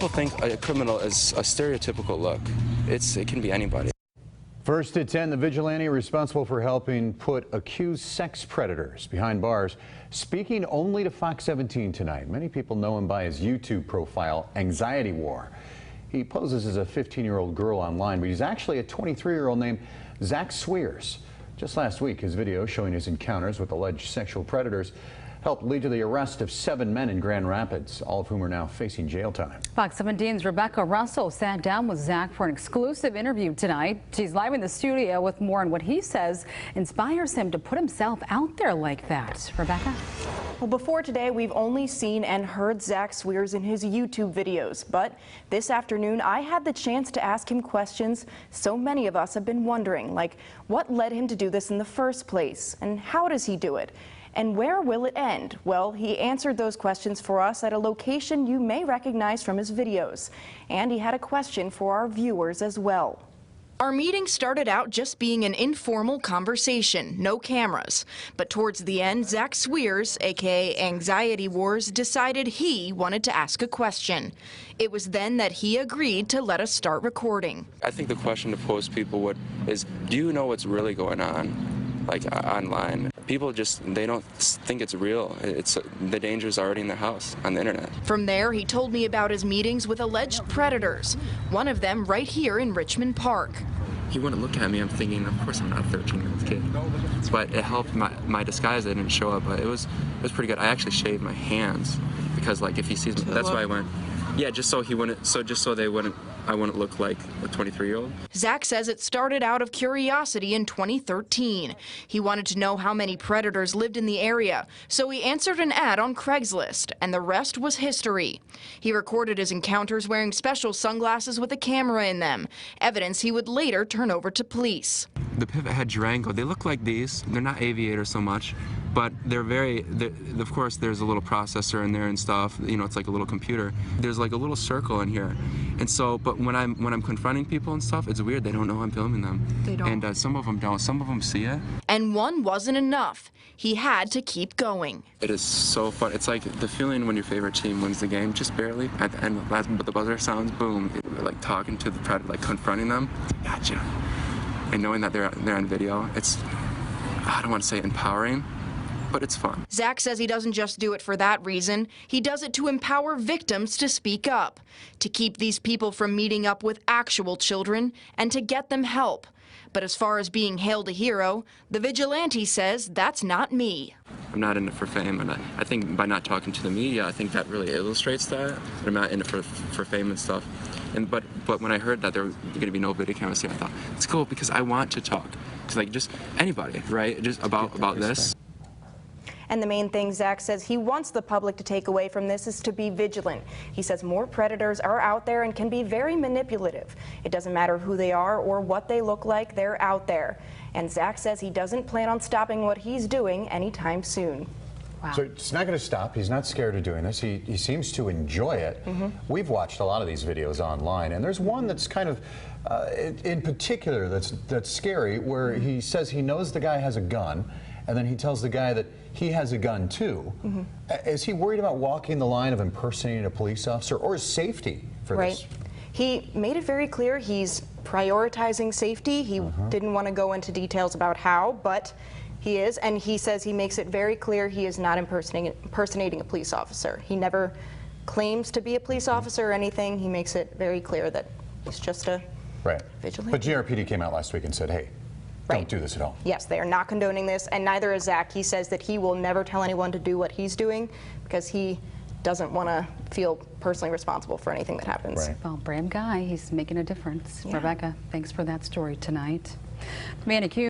people think a criminal is a stereotypical look. It can be anybody. First at 10, the vigilante responsible for helping put accused sex predators behind bars, speaking only to Fox 17 tonight. Many people know him by his YouTube profile, Anxiety War. He poses as a 15-year-old girl online, but he's actually a 23-year-old named Zach Swears. Just last week, his video showing his encounters with alleged sexual predators helped lead to the arrest of 7 men in Grand Rapids, all of whom are now facing jail time. Fox 17's Rebecca Russell sat down with Zach for an exclusive interview tonight. She's live in the studio with more on what he says inspires him to put himself out there like that. Rebecca? Well, before today, we've only seen and heard Zach Swears in his YouTube videos. But this afternoon, I had the chance to ask him questions so many of us have been wondering, like what led him to do this in the first place? And how does he do it? And where will it end? Well, he answered those questions for us at a location you may recognize from his videos. And he had a question for our viewers as well. Our meeting started out just being an informal conversation, no cameras. But towards the end, Zach Swears, aka Anxiety Wars, decided he wanted to ask a question. It was then that he agreed to let us start recording. I think the question to pose people is, do you know what's really going on, like online? People they don't think it's real. The danger's already in their house on the internet. From there, he told me about his meetings with alleged predators, one of them right here in Richmond Park. He wouldn't look at me. I'm thinking, of course I'm not a 13-year-old kid. But it helped my disguise. I didn't show up, but it was pretty good. I actually shaved my hands because, like, if he sees me, that's why I went. Yeah, just so I wouldn't look like a 23-year-old. Zach says it started out of curiosity in 2013. He wanted to know how many predators lived in the area, so he answered an ad on Craigslist, and the rest was history. He recorded his encounters wearing special sunglasses with a camera in them, evidence he would later turn over to police. The pivot head Durango, they look like these. They're not aviators so much, but of course there's a little processor in there and stuff. You know, it's like a little computer. There's like a little circle in here. And so, but when I'm confronting people and stuff, it's weird. They don't know I'm filming them. They don't. And some of them don't. Some of them see it. And one wasn't enough. He had to keep going. It is so fun. It's like the feeling when your favorite team wins the game, just barely. At the end, but the buzzer sounds, boom. Like talking to the predator, like confronting them. Gotcha. And knowing that they're on video, it's, I don't want to say empowering, but it's fun. Zach says he doesn't just do it for that reason. He does it to empower victims to speak up, to keep these people from meeting up with actual children, and to get them help. But as far as being hailed a hero, the vigilante says that's not me. I'm not in it for fame, and I think by not talking to the media, I think that really illustrates that. I'm not in it for fame and stuff. But when I heard that there were going to be no video cameras here, I thought, it's cool because I want to talk to, like, just anybody, right? Just about this. And the main thing Zach says he wants the public to take away from this is to be vigilant. He says more predators are out there and can be very manipulative. It doesn't matter who they are or what they look like, they're out there. And Zach says he doesn't plan on stopping what he's doing anytime soon. Wow. So it's not going to stop. He's not scared of doing this. He seems to enjoy it. We've watched a lot of these videos online, and there's one that's kind of, in particular, that's scary, where he says he knows the guy has a gun, and then he tells the guy that he has a gun too. Is he worried about walking the line of impersonating a police officer, or his safety for this? He made it very clear he's prioritizing safety. He didn't want to go into details about how, but he is, and he says he makes it very clear he is not impersonating a police officer. He never claims to be a police officer or anything. He makes it very clear that he's just a vigilante. But GRPD came out last week and said, hey, don't do this at all. Yes, they are not condoning this, and neither is Zach. He says that he will never tell anyone to do what he's doing because he doesn't want to feel personally responsible for anything that happens. Well, brave guy. He's making a difference. Rebecca, thanks for that story tonight. Man accused